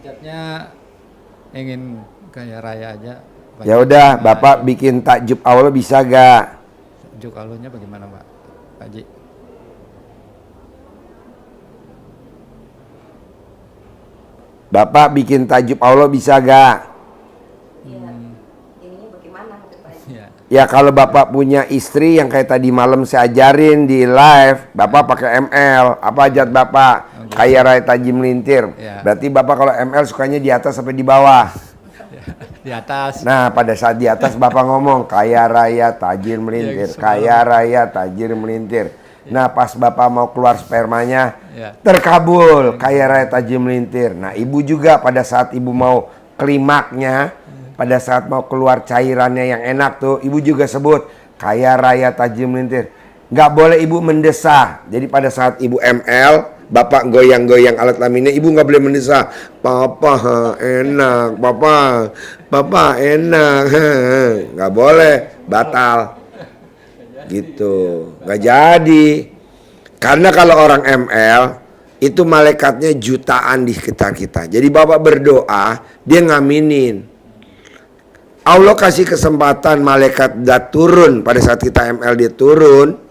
hajatnya ingin kaya raya aja. Ya udah, Bapak bikin takjub Allah bisa gak? Takjub Allahnya bagaimana Pak Haji? Bapak bikin takjub Allah bisa gak? Ininya bagaimana? Ya. Ya kalau Bapak punya istri yang kayak tadi malam saya ajarin di live, Bapak pakai ML. Apa hajat Bapak? Kaya raya tajim melintir. Ya. Berarti Bapak kalau ML sukanya di atas sampai di bawah. Di atas. Nah pada saat di atas Bapak ngomong kaya raya tajir melintir, kaya raya tajir melintir. Nah pas Bapak mau keluar spermanya, terkabul kaya raya tajir melintir. Nah ibu juga pada saat ibu mau klimaknya, pada saat mau keluar cairannya yang enak tuh, ibu juga sebut kaya raya tajir melintir. Nggak boleh ibu mendesah. Jadi pada saat ibu ML, Bapak goyang-goyang alat kelaminnya, ibu nggak boleh mendesah. Papa enak, papa enak, nggak boleh, batal. Gitu, nggak jadi. Karena kalau orang ML itu malaikatnya jutaan di sekitar kita. Jadi Bapak berdoa, dia ngaminin. Allah kasih kesempatan malaikat turun pada saat kita ML dia turun.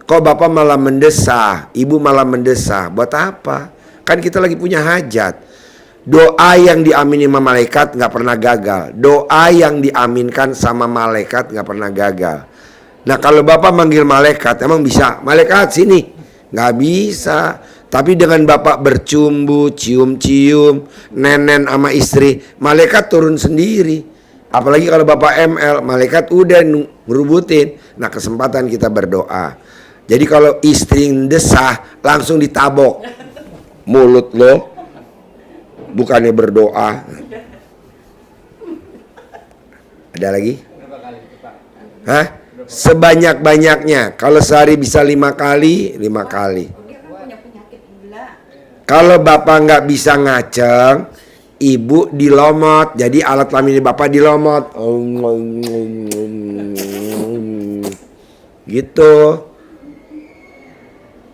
Kok Bapak malah mendesah, ibu malah mendesah. Buat apa? Kan kita lagi punya hajat. Doa yang diamini sama malaikat nggak pernah gagal. Doa yang diaminkan sama malaikat nggak pernah gagal. Nah kalau Bapak manggil malaikat, emang bisa? Malaikat sini? Nggak bisa. Tapi dengan Bapak bercumbu, cium-cium, nenen sama istri, malaikat turun sendiri. Apalagi kalau Bapak ML, malaikat udah ngerubutin. Nah kesempatan kita berdoa. Jadi kalau istri desah, langsung ditabok. Mulut lo, bukannya berdoa. Ada lagi? Hah? Sebanyak-banyaknya. Kalau sehari bisa 5 kali, 5 kali. Dia kan punya penyakit gula. Kalau Bapak nggak bisa ngaceng, ibu dilomot. Jadi alat kelamin Bapak dilomot. Gitu.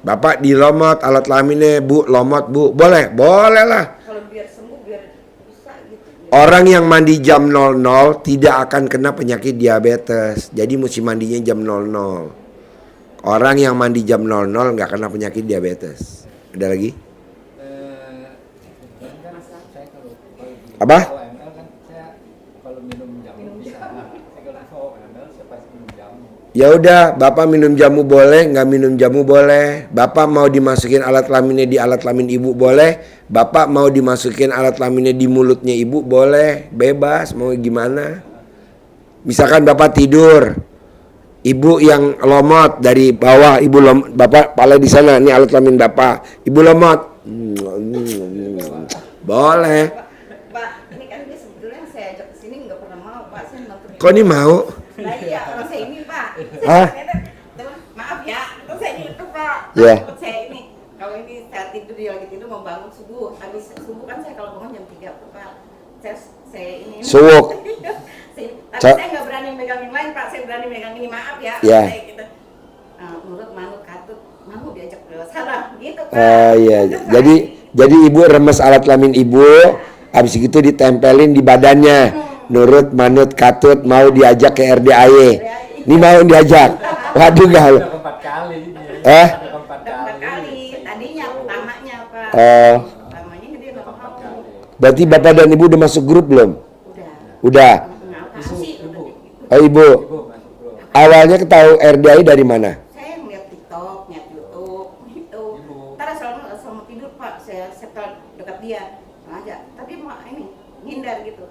Bapak dilomot alat kelaminnya, Bu, lomot, Bu. Boleh? Boleh lah. Kalau biar sembuh, biar bisa gitu. Orang yang mandi jam 00 tidak akan kena penyakit diabetes. Jadi mesti mandinya jam 00. Orang yang mandi jam 00 nggak kena penyakit diabetes. Ada lagi? Apa? Kalau ML kan saya kalau minum jamu bisa. Kalau ML saya pasti minum jamu. Ya udah, Bapak minum jamu boleh, nggak minum jamu boleh. Bapak mau dimasukin alat kelaminnya di alat kelamin ibu boleh. Bapak mau dimasukin alat kelaminnya di mulutnya ibu boleh. Bebas, mau gimana. Misalkan Bapak tidur, ibu yang lomot dari bawah, Bapak pala di sana, ini alat kelamin Bapak. Ibu lomot. Boleh. Pak, ini kan dia sebetulnya saya ajak ke sini nggak pernah mau, Pak. Saya nonton. Kok ini mau? Nah iya, orang saya ini, Pak. Hah? Maaf ya, terus saya itu, Pak. Ya. Saya ini, kalau ini saya tidur, dia lagi tidur mau bangun subuh. Habis subuh kan saya kalau bangun jam 3, Pak. Saya ini. Suwuk. Tapi saya nggak berani megang yang lain, Pak. Saya berani megang ini, maaf ya. Ya. Saya gitu. Nurut, manut, katut, mau diajak ke sana, gitu, Pak. Iya. Jadi ibu remes alat kelamin ibu, habis itu ditempelin di badannya. Nurut, manut, katut, mau diajak ke RDAY. Ini mau diajak. Waduh gak lo? 4 kali. 4 4 kali. Tadinya pertamanya, Pak. Oh. Pertamanya dia nggak mau. Berarti Bapak dan Ibu udah masuk grup belum? Udah. Udah. Apa sih? Oh Ibu. Awalnya ketahui RDAY dari mana? Saya ngeliat TikTok, ngeliat YouTube, gitu. Ntar selama tidur, Pak, saya setel dekat dia, aja. Tapi mau ini ngindar gitu.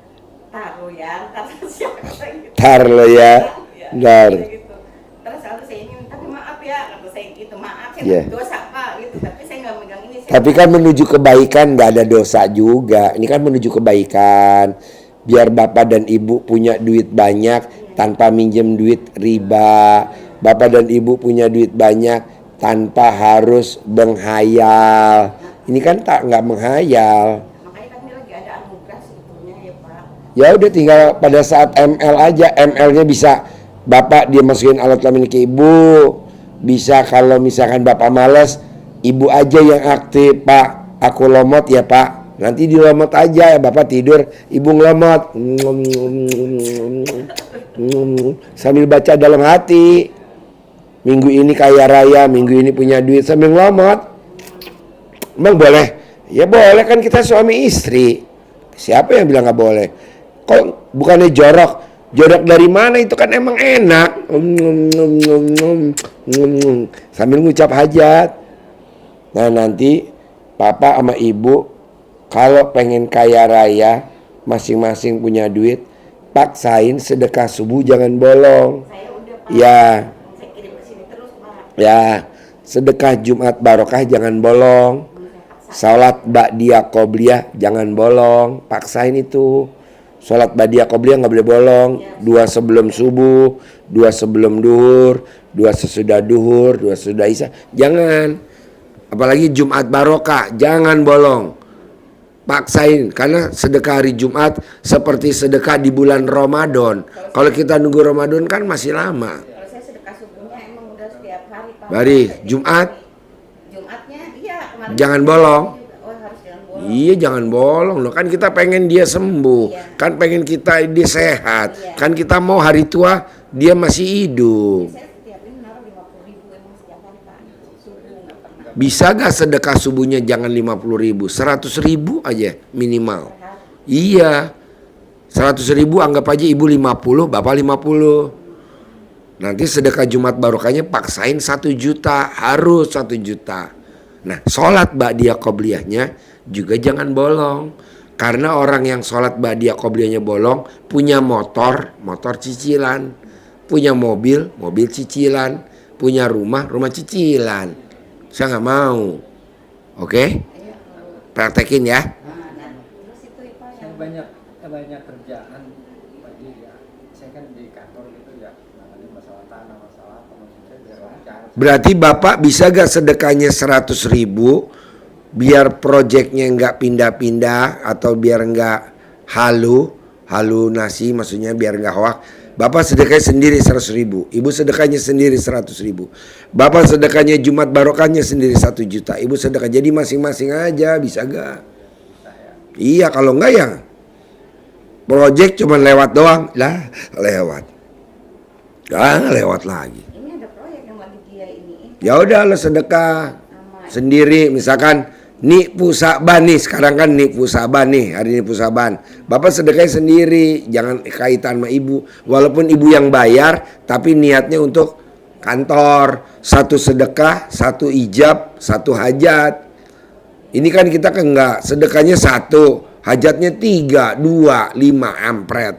Taruh ya, ntar siapa gitu. Tar lo ya. Ntar. Gitu. Terus selalu saya ini, tapi maaf ya, kata saya gitu, maaf saya Yeah. dosa, Pak, gitu. Tapi saya nggak megang ini. Tapi kan menuju kebaikan nggak ada dosa juga. Ini kan menuju kebaikan. Biar Bapak dan Ibu punya duit banyak tanpa minjem duit riba. Bapak dan Ibu punya duit banyak tanpa harus menghayal. Ini kan nggak menghayal. Makanya kan dia lagi ada anugerah sebetulnya ya, Pak. Ya udah tinggal pada saat ML aja. ML-nya bisa Bapak dia masukin alat kelamin ke Ibu. Bisa kalau misalkan Bapak males, Ibu aja yang aktif, Pak. Aku lomot ya Pak. Nanti dilomot aja, bapak tidur, ibu ngelomot. Sambil baca dalam hati. Minggu ini kaya raya, minggu ini punya duit, sambil ngelomot. Emang boleh? Ya boleh, kan kita suami istri. Siapa yang bilang nggak boleh? Kok bukannya jorok? Jorok dari mana? Itu kan emang enak. Sambil ngucap hajat. Nah nanti papa sama ibu kalau pengen kaya raya, masing-masing punya duit, paksain sedekah subuh jangan bolong. Saya udah Pak. Ya, Saya kirim ke sini terus Pak. ya. Sedekah Jumat barokah jangan bolong. Salat ba'diyah qobliyah jangan bolong. Paksain itu. Salat ba'diyah qobliyah nggak boleh bolong. 2 sebelum subuh, 2 sebelum duhur, 2 sesudah duhur, 2 sesudah isya. Jangan. Apalagi Jumat barokah jangan bolong. Paksain, karena sedekah hari Jumat seperti sedekah di bulan Ramadan. Kalau kita nunggu Ramadan kan masih lama. Kalau saya sedekah subuhnya emang udah setiap hari Pak. Hari Jumat Jumatnya iya kemarin. jangan bolong. Oh harus jangan bolong. Iya jangan bolong loh, kan kita pengen dia sembuh, Iya. kan pengen kita dia sehat, Iya. kan kita mau hari tua dia masih hidup. Saya setiap ini naruh 50.000 emang setiap hari Pak. Subuh nggak pernah. Bisa gak sedekah subuhnya jangan 50.000, 100.000 aja minimal. Iya, 100.000 anggap aja ibu 50, bapak 50. Nanti sedekah Jumat barokahnya paksain 1 juta, harus 1 juta. Nah, sholat ba'diyah qobliyahnya juga jangan bolong. Karena orang yang sholat ba'diyah qobliyahnya bolong, punya motor, motor cicilan. Punya mobil, mobil cicilan. Punya rumah, rumah cicilan. Saya nggak mau. Oke? Praktekin ya. Nah, terus itu ya Pak Saya yang banyak kerjaan pagi ya. Saya kan di kantor gitu ya. Nanganin masalah tanah, masalah apa, maksud saya biar lancar. Berarti bapak bisa gak sedekahnya 100.000 biar proyeknya nggak pindah-pindah atau biar nggak halunasi, maksudnya biar nggak hoak. Bapak sedekahnya sendiri 100.000, ibu sedekahnya sendiri 100.000. Bapak sedekahnya Jumat barokahnya sendiri 1 juta, ibu sedekah. Jadi masing-masing aja, bisa gak? Iya, kalau enggak ya proyek cuma lewat doang lah, lewat. Lewat lagi. ini ada proyek yang lagi dia ini. Ya udah lo sedekah sendiri, misalkan Nipu Saban nih, sekarang kan Nipu Saban nih, hari Nipu Saban. Bapak sedekahnya sendiri, jangan kaitan sama ibu. Walaupun ibu yang bayar, tapi niatnya untuk kantor. 1 sedekah, 1 ijab, 1 hajat. Ini kan kita kan enggak, sedekahnya 1, hajatnya 3, 2, 5, ampret.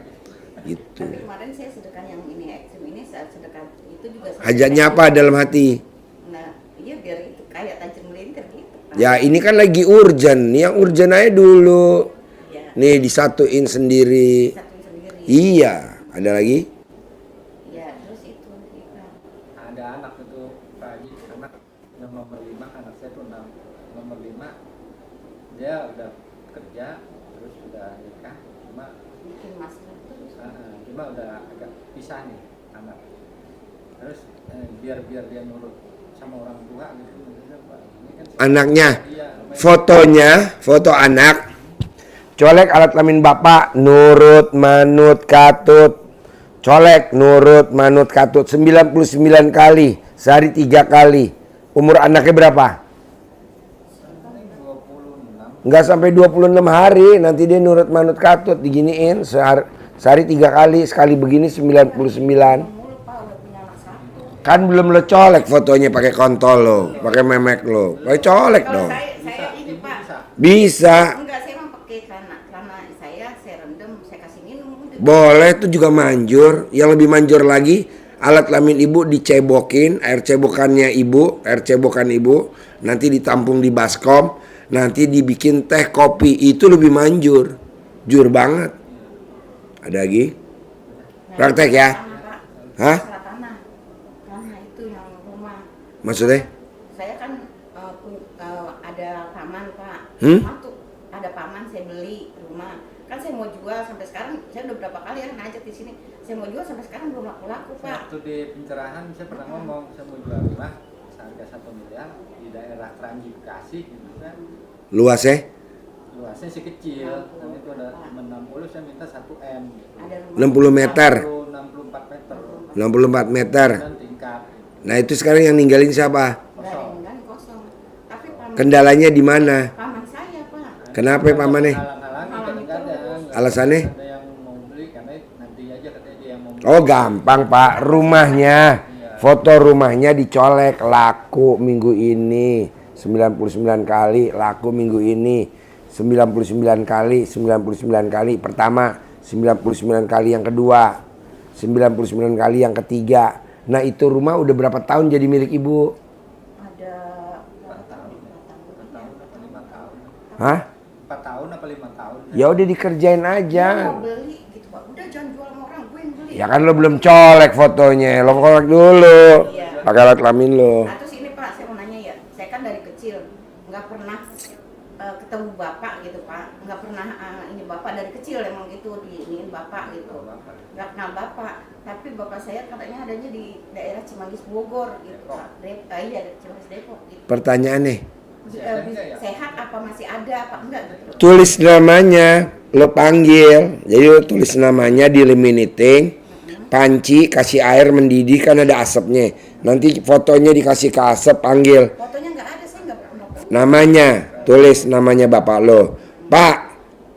Gitu. Tapi kemarin saya sedekah yang ini ekstrim ini saat sedekah itu juga saya Hajatnya sedekah. apa dalam hati? Nah, iya biar itu kayak tajam melintir gitu. Pak. Ya ini kan lagi urgent, yang urgent aja dulu. Ya, Nih disatuin sendiri. satu sendiri. Iya, ada lagi? Ya, terus itu kita. Ada anak itu Pak Haji, anak yang nomor 5, anak saya tuh nomor 5. Dia udah kerja, terus udah nikah, Bikin masalah terus. cuma udah agak pisah nih anak. Terus biar dia nurut sama orang tua gitu. Maksudnya, Pak, ini kan Anaknya, iya, fotonya, foto anak. Colek alat kelamin bapak, nurut, manut, katut. Colek, nurut, manut, katut. 99 kali, sehari 3 kali. Umur anaknya berapa? 26. Nggak sampai 26 hari, nanti dia nurut, manut, katut. Diginiin, sehari 3 kali, sekali begini 99. Mulu Pak udah punya anak 1. Kan belum lo colek fotonya pakai kontol lo, pakai memek lo. Pakai colek Kalau dong. saya ini Ibu Pak. bisa. Bisa. Enggak, saya emang pakai celana saya rendam, saya kasih minum udah. Boleh, itu juga manjur. Yang lebih manjur lagi, alat kelamin ibu dicebokin, air cebokan ibu, nanti ditampung di baskom, nanti dibikin teh kopi, itu lebih manjur. Jur banget. Ada lagi? Praktek ya? Tanah, Pak. Hah? Masalah tanah itu yang rumah. Maksudnya? Saya kan ada paman Pak. Hmm? Rumah tuh ada paman saya beli rumah. Kan saya mau jual sampai sekarang. Saya udah berapa kali ya ngajak di sini. Saya mau jual sampai sekarang belum laku-laku Pak. Waktu di pencerahan saya pernah ngomong, saya mau jual rumah seharga 1 miliar di daerah Kranji Bekasi gitu kan. Luas ya? Luas masih si kecil, dan itu ada 60, saya minta 1 M gitu. Ada rumah 60 meter, 64 meter 64 meter. dan tingkat. Nah itu sekarang yang ninggalin siapa? nggak ada yang kan kosong. Tapi Kendalanya di mana? paman saya Pak. Kenapa pamannya? Halang-halangi kadang-kadang. Alasannya? Ada yang mau beli karena nanti aja katanya dia yang mau beli. Oh gampang Pak, rumahnya, foto rumahnya dicolek, laku minggu ini 99 kali, laku minggu ini 99 kali, 99 kali pertama, 99 kali yang kedua, 99 kali yang ketiga. Nah itu rumah udah berapa tahun jadi milik ibu? Ada 4 tahun, 4 tahun atau 5 tahun. Hah? 4 tahun apa 5 tahun? Ya udah dikerjain dia aja. mau beli gitu Pak. Udah jangan jual sama orang, gue yang beli. Ya kan lo belum colek fotonya, lo colek dulu. Iya. Pakai alat kelamin lo. Nah, terus ini Pak, saya mau nanya ya. Saya kan dari kecil nggak pernah ketemu bapak gitu Pak. Nggak pernah ini bapak dari kecil emang gitu diiniin bapak gitu. Nggak kenal bapak. Tapi bapak saya katanya adanya di daerah Cimanggis Bogor gitu Pak. Iya, dari Cimanggis Depok gitu. Pertanyaannya, Sehat apa masih ada apa enggak gitu. tulis namanya, lo panggil. Jadi lo tulis namanya di laminating, panci, kasih air mendidih kan ada asapnya. Nanti fotonya dikasih ke asap, panggil. Fotonya nggak ada, saya nggak pernah. Namanya, tulis namanya bapak lo. Pak,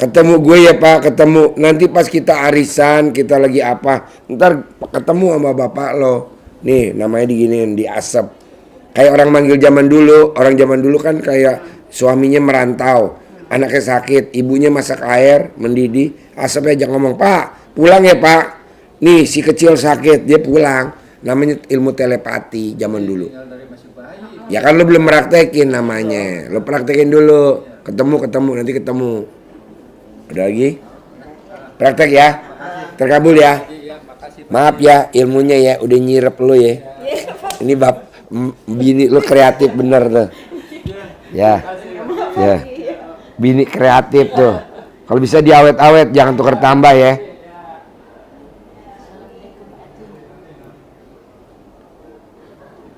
ketemu gue ya Pak, ketemu. Nanti pas kita arisan, kita lagi apa, ntar ketemu sama bapak lo. Nih, namanya diginiin, di asap. Kayak orang manggil zaman dulu, orang zaman dulu kan kayak suaminya merantau, anaknya sakit, ibunya masak air, mendidih, asapnya aja ngomong, Pak, pulang ya Pak. Nih, si kecil sakit, dia pulang. Namanya ilmu telepati zaman dulu. Tinggal dari masih bayi. Ya kan lo belum praktekin namanya. Lo praktekin dulu. Ketemu, nanti ketemu. Ada lagi? Praktek ya. Terkabul ya. Iya, makasih. Maaf ya ilmunya ya udah nyirep lo ya. Ini bini lo kreatif bener tuh. Ya. Ya. Bini kreatif tuh. Kalau bisa diawet-awet jangan tuker tambah ya.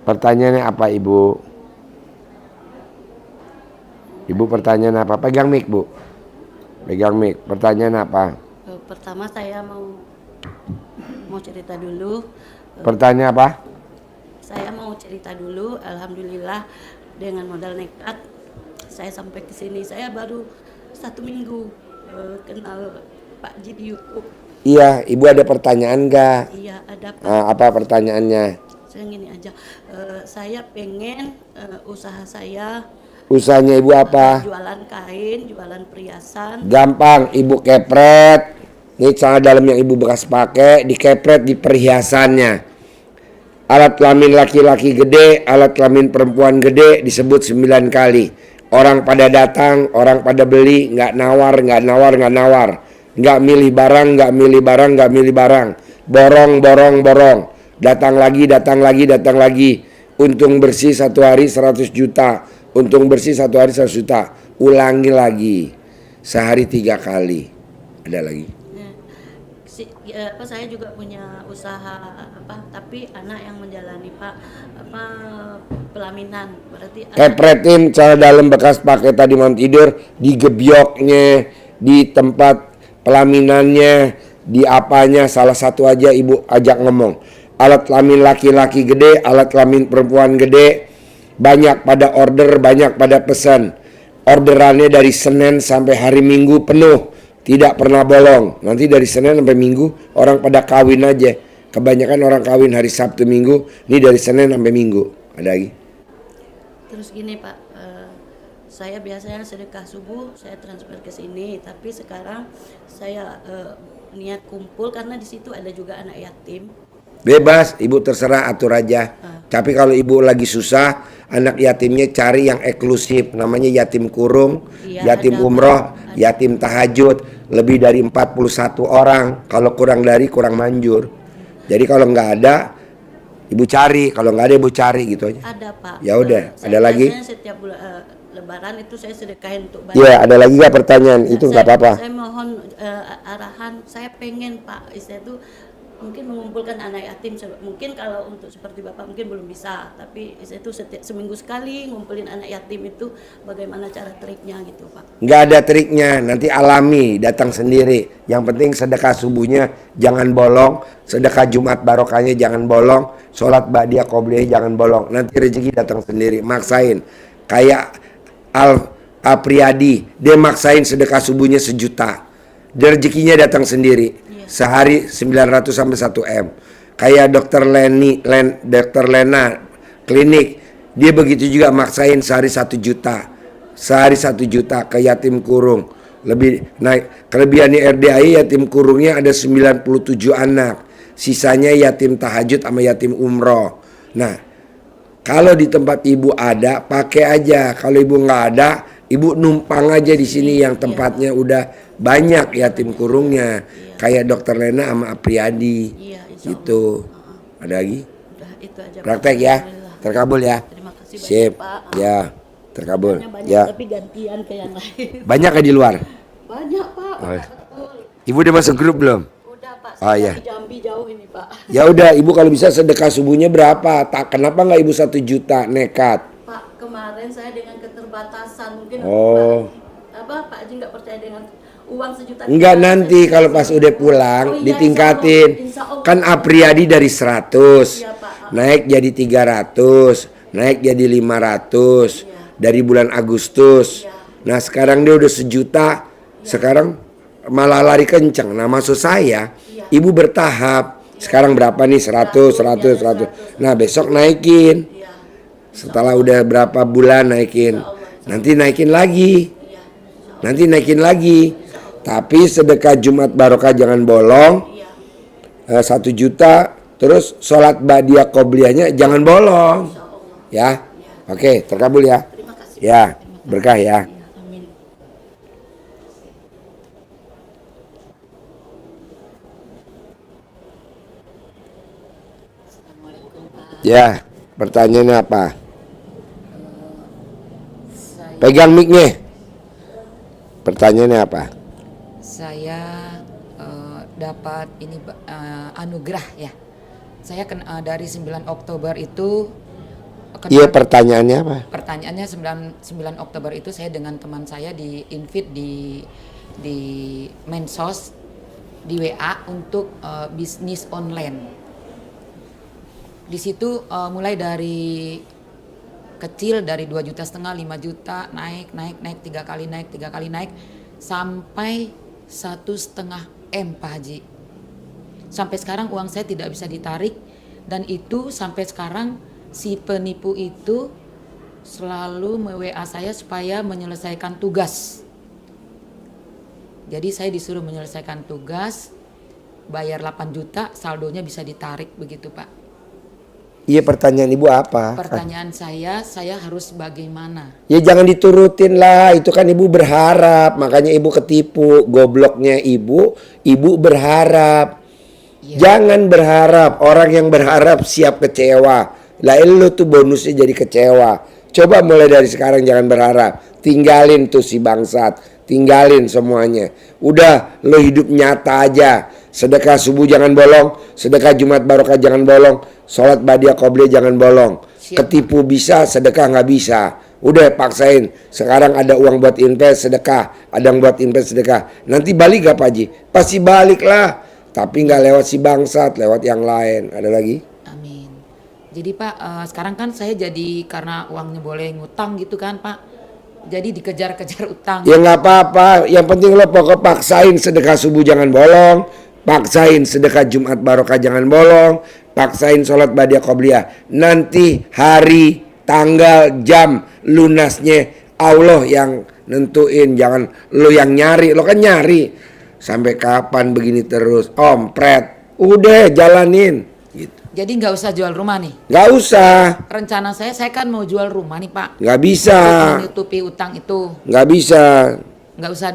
Pertanyaannya apa Ibu? Ibu pertanyaan apa? Pegang mic Bu. Pegang mic. Pertanyaan apa? Pertama saya mau cerita dulu. Pertanyaan apa? Saya mau cerita dulu. Alhamdulillah dengan modal nekat saya sampai ke sini. Saya baru 1 minggu kenal Pak Ji di YouTube. Iya, Ibu ada pertanyaan nggak? Iya ada Pak. Apa pertanyaannya? Saya gini aja. Saya pengen usaha saya. Usahanya Ibu apa? Jualan kain, jualan perhiasan. Gampang, Ibu kepret. Ini celana dalam yang Ibu bekas pakai, dikepret di perhiasannya. Alat kelamin laki-laki gede, alat kelamin perempuan gede disebut 9 kali. Orang pada datang, orang pada beli, nggak nawar. Nggak milih barang. Borong. Datang lagi. Untung bersih 1 hari 100 juta. Ulangi lagi. Sehari 3 kali. Ada lagi. Saya juga punya usaha tapi anak yang menjalani Pak pelaminan berarti Kepretin celana dalam bekas pakai tadi malam tidur, digebyoknya, di tempat pelaminannya, di apanya, salah satu aja Ibu ajak ngomong. Alat kelamin laki-laki gede, alat kelamin perempuan gede, banyak pada order, banyak pada pesan. Orderannya dari Senin sampai hari Minggu penuh, tidak pernah bolong. Nanti dari Senin sampai Minggu orang pada kawin aja. Kebanyakan orang kawin hari Sabtu Minggu, ini dari Senin sampai Minggu. Ada lagi? Terus gini Pak, saya biasanya sedekah subuh saya transfer ke sini, tapi sekarang saya niat kumpul karena di situ ada juga anak yatim. Bebas, Ibu terserah atur aja. Tapi kalau Ibu lagi susah, anak yatimnya cari yang eksklusif, namanya yatim kurung, yatim umroh, yatim tahajud, lebih dari 41 orang. Kalau kurang manjur. Jadi kalau nggak ada, Ibu cari. Kalau nggak ada, Ibu cari gitu aja. Ada Pak. Ya udah, ada lagi? Setiap bulan Lebaran itu saya sedekahin untuk banyak. Iya, ada lagi nggak pertanyaan? Itu nggak apa-apa. Saya mohon arahan. Saya pengen Pak, saya tuh mungkin mengumpulkan anak yatim. Mungkin kalau untuk seperti Bapak mungkin belum bisa, tapi itu seminggu sekali ngumpulin anak yatim itu bagaimana cara triknya gitu Pak. Nggak ada triknya, nanti alami, datang sendiri. Yang penting sedekah subuhnya jangan bolong, sedekah Jumat barokahnya jangan bolong, sholat ba'diyah qobliyah jangan bolong. Nanti rezeki datang sendiri, maksain. Kayak Apriyadi, dia maksain sedekah subuhnya 1 juta. Dia rezekinya datang sendiri. Sehari 900 sampai 1 M. Kayak Dokter Lena klinik, dia begitu juga maksain sehari 1 juta. Sehari 1 juta ke yatim kurung. Lebih naik. Kelebihannya RDAI, yatim kurungnya ada 97 anak. Sisanya yatim tahajud sama yatim umroh. Nah, kalau di tempat ibu ada, pakai aja. Kalau ibu nggak ada, ibu numpang aja di sini yang tempatnya udah banyak yatim kurungnya. Kayak Dokter Lena sama Apriyadi. Gitu. Ada lagi? Udah itu aja. Praktek ya. Terkabul ya. Terima kasih Sip. banyak Pak. Ya, terkabul. Banyak, Ya. tapi gantian ke yang lain. Banyak di luar? Banyak Pak. Oh, iya. Betul. Ibu udah masuk grup belum? Udah Pak. Oh, Saya iya. di Jambi jauh ini Pak. Ya udah, ibu kalau bisa sedekah subuhnya berapa? Tak, kenapa nggak ibu 1 juta nekat? Pak, kemarin saya dengan keterbatasan mungkin Oh. Pak Haji nggak percaya dengan uang 1 juta. Enggak, nanti kalau pas udah pulang Oh, iya, ditingkatin. insya Allah. Kan Apriyadi dari 100 Iya, Pak. naik jadi 300, naik jadi 500 dari bulan Agustus. Nah sekarang dia udah 1 juta, sekarang malah lari kenceng. Nah maksud saya, ibu bertahap. Sekarang berapa nih? 100, 100, 100. Nah besok naikin. Setelah udah berapa bulan naikin. Nanti naikin lagi. Nanti naikin lagi. Tapi sedekah Jumat barokah jangan bolong. 1 juta. Terus sholat ba'diyah qobliyahnya jangan bolong. Ya. Oke, terkabul ya. Terima kasih. Ya, berkah ya. Amin. Assalamualaikum Pak. Ya, pertanyaannya apa? Saya, Pegang mic-nya. Pertanyaannya apa? saya dapat ini anugerah ya. Saya dari 9 Oktober itu Iya, pertanyaannya apa? pertanyaannya 9 Oktober itu saya dengan teman saya di invite di Mensos di WA untuk bisnis online. Di situ mulai dari kecil dari 2,5 juta, 5 juta naik 3 kali naik sampai 1,5 M Pak Haji. Sampai sekarang uang saya tidak bisa ditarik dan itu sampai sekarang si penipu itu selalu me-WA saya supaya menyelesaikan tugas. Jadi saya disuruh menyelesaikan tugas, bayar 8 juta, saldonya bisa ditarik begitu Pak. Iya, pertanyaan ibu apa? Pertanyaan saya harus bagaimana? Ya jangan diturutin lah, itu kan ibu berharap, makanya ibu ketipu, gobloknya ibu berharap. Ya. Jangan berharap, orang yang berharap siap kecewa. Lah lu tuh bonusnya jadi kecewa. Coba mulai dari sekarang jangan berharap, tinggalin tuh si bangsat, tinggalin semuanya. Udah, lo hidup nyata aja. Sedekah subuh jangan bolong, sedekah Jumat barokah jangan bolong, sholat ba'diyah qobliyah jangan bolong. Siap. Ketipu bisa, sedekah nggak bisa. Udah paksain. Sekarang ada uang buat invest sedekah, ada yang buat invest sedekah. Nanti balik gak Pak Haji? Pasti balik lah. Tapi nggak lewat si bangsat, lewat yang lain. Ada lagi? Amin. Jadi Pak, sekarang kan saya jadi karena uangnya boleh ngutang gitu kan Pak. Jadi dikejar-kejar utang. Ya nggak apa-apa. Yang penting lo pokok paksain sedekah subuh jangan bolong. Paksain sedekah Jumat barokah jangan bolong. Paksain sholat ba'diyah qobliyah. Nanti hari, tanggal, jam lunasnya Allah yang nentuin. Jangan lo yang nyari. Lo kan nyari. Sampai kapan begini terus? Ompret. Udah jalanin. Gitu. Jadi nggak usah jual rumah nih. Nggak usah. Rencana saya kan mau jual rumah nih Pak. Nggak bisa. Untuk menutupi utang itu. Nggak bisa. Nggak usah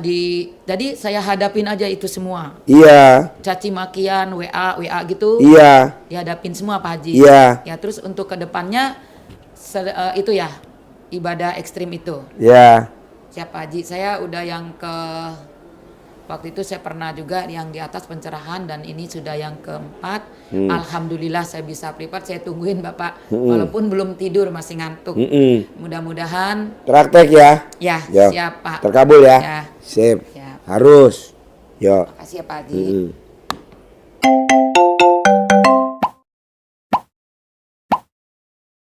jadi saya hadapin aja itu semua. Iya. Caci makian, WA gitu. Iya. Dihadapin semua Pak Haji. Iya. Ya terus untuk kedepannya itu ya ibadah ekstrim itu. Iya. Siap Pak Haji, saya udah yang Waktu itu saya pernah juga yang di atas pencerahan dan ini sudah yang keempat. Alhamdulillah saya bisa privat. Saya tungguin Bapak, walaupun belum tidur masih ngantuk. Mudah-mudahan. Praktek ya. Ya, Yo. siap Pak. Terkabul ya. Ya. Sip. Siap. Harus. Yo. Makasih ya Pak Haji.